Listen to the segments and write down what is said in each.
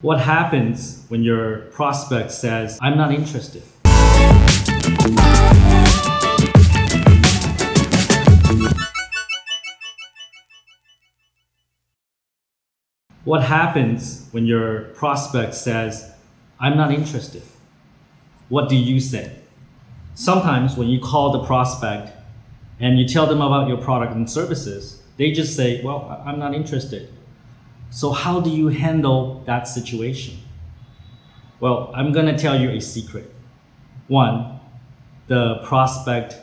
What happens when your prospect says, I'm not interested? What happens when your prospect says, I'm not interested? What do you say? Sometimes when you call the prospect and you tell them about your product and services, they just say, well, I'm not interested. So how do you handle that situation? Well, I'm gonna tell you a secret. One, the prospect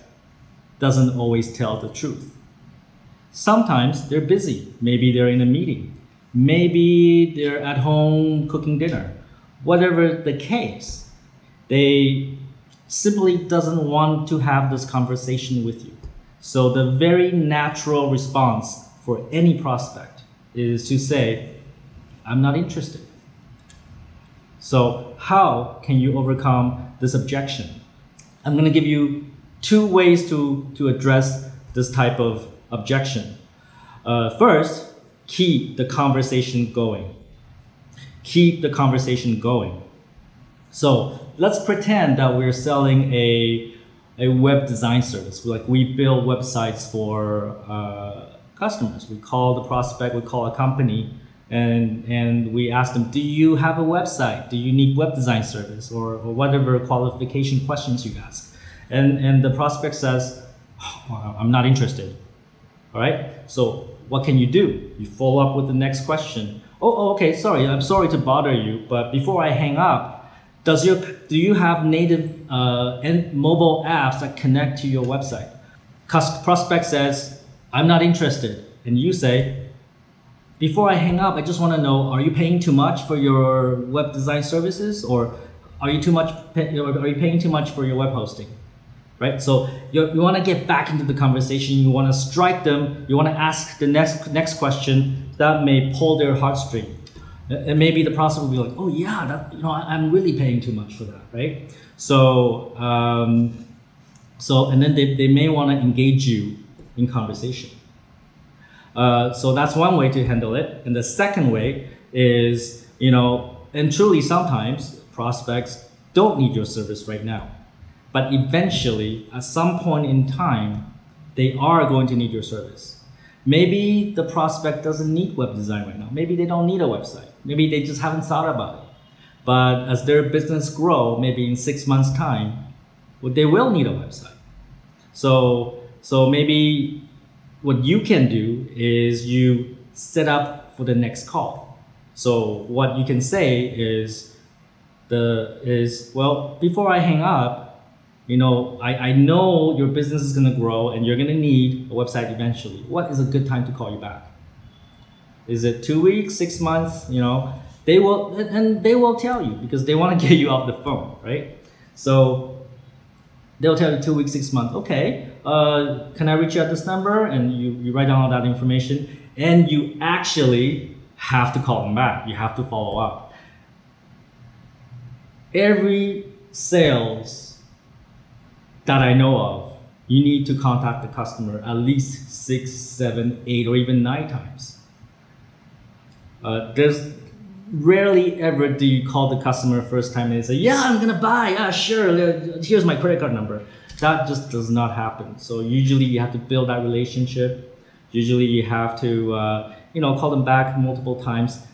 doesn't always tell the truth. Sometimes they're busy. Maybe they're in a meeting. Maybe they're at home cooking dinner. Whatever the case, they simply doesn't want to have this conversation with you. So the very natural response for any prospect is to say, I'm not interested. So how can you overcome this objection? I'm going to give you two ways to address this type of objection. First, keep the conversation going. Keep the conversation going. So let's pretend that we're selling a web design service. Like we build websites for customers. We call the prospect, we call a company, and we ask them, do you have a website? Do you need web design service? Or whatever qualification questions you ask. And the prospect says, oh, I'm not interested. All right, so what can you do? You follow up with the next question. Oh, okay, sorry, I'm sorry to bother you, but before I hang up, do you have native and mobile apps that connect to your website? Prospect says, I'm not interested. And you say, before I hang up, I just want to know, are you paying too much for your web design services? Or are you paying too much for your web hosting? Right? So you want to get back into the conversation. You want to strike them. You want to ask the next question that may pull their heartstring. And maybe the prospect will be like, oh yeah, I'm really paying too much for that, right? So and then they may want to engage you in conversation. So that's one way to handle it. And the second way is, and truly sometimes prospects don't need your service right now. But eventually, at some point in time, they are going to need your service. Maybe the prospect doesn't need web design right now. Maybe they don't need a website. Maybe they just haven't thought about it. But as their business grow, maybe in 6 months' time, they will need a website. So maybe what you can do is you set up for the next call. So what you can say is, well, before I hang up, I know your business is going to grow and you're going to need a website eventually. What is a good time to call you back? Is it 2 weeks, 6 months? They will tell you because they want to get you off the phone, right? So they'll tell you 2 weeks, 6 months. Okay, can I reach you at this number? And you write down all that information, and you actually have to call them back. You have to follow up. Every sales that I know of, you need to contact the customer at least 6, 7, 8, or even 9 times. There's rarely ever do you call the customer first time and they say, yeah, I'm gonna buy, yeah, sure, here's my credit card number. That just does not happen. So usually you have to build that relationship. Usually you have to call them back multiple times,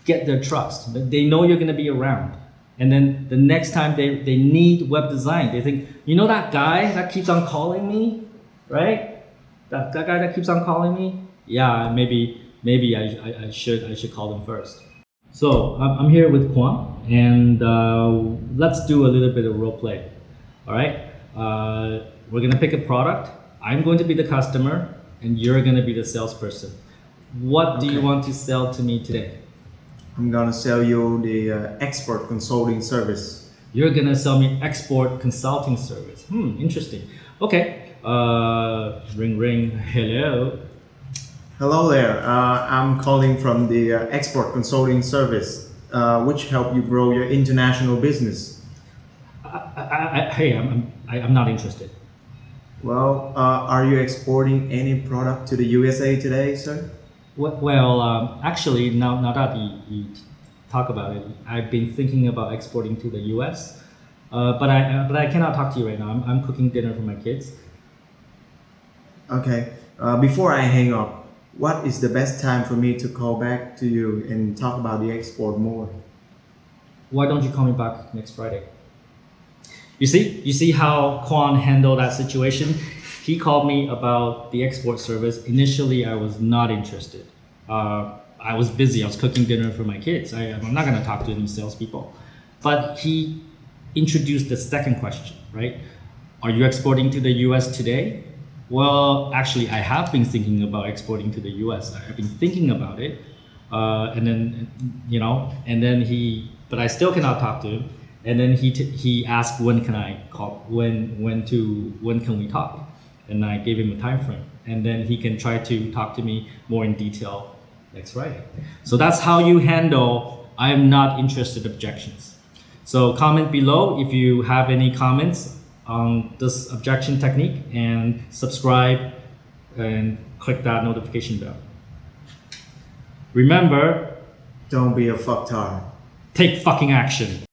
get their trust. They know you're gonna be around. And then the next time they need web design, they think, that guy that keeps on calling me, right? That guy that keeps on calling me? Yeah, maybe I should call them first. So I'm here with Kwang, and let's do a little bit of role play. All right, we're gonna pick a product. I'm going to be the customer, and you're gonna be the salesperson. What do you want to sell to me today? I'm gonna sell you the export consulting service. You're gonna sell me export consulting service. Interesting. Okay. Ring ring. Hello. Hello there. I'm calling from the export consulting service, which help you grow your international business. Hey, I'm not interested. Well, are you exporting any product to the USA today, sir? Well, actually, now that you talk about it. I've been thinking about exporting to the US, but I cannot talk to you right now. I'm cooking dinner for my kids. Okay. Before I hang up, what is the best time for me to call back to you and talk about the export more? Why don't you call me back next Friday? You see how Quan handled that situation? He called me about the export service. Initially, I was not interested. I was busy. I was cooking dinner for my kids. I'm not going to talk to any salespeople. But he introduced the second question, right? Are you exporting to the US today? Well, actually, I have been thinking about exporting to the US. I've been thinking about it. And then but I still cannot talk to him. And then he asked, when can I call? When can we talk? And I gave him a time frame. And then he can try to talk to me more in detail next Friday. So that's how you handle I am not interested objections. So comment below if you have any comments on this objection technique, and subscribe and click that notification bell. Remember, Don't be a fucktard. take fucking action.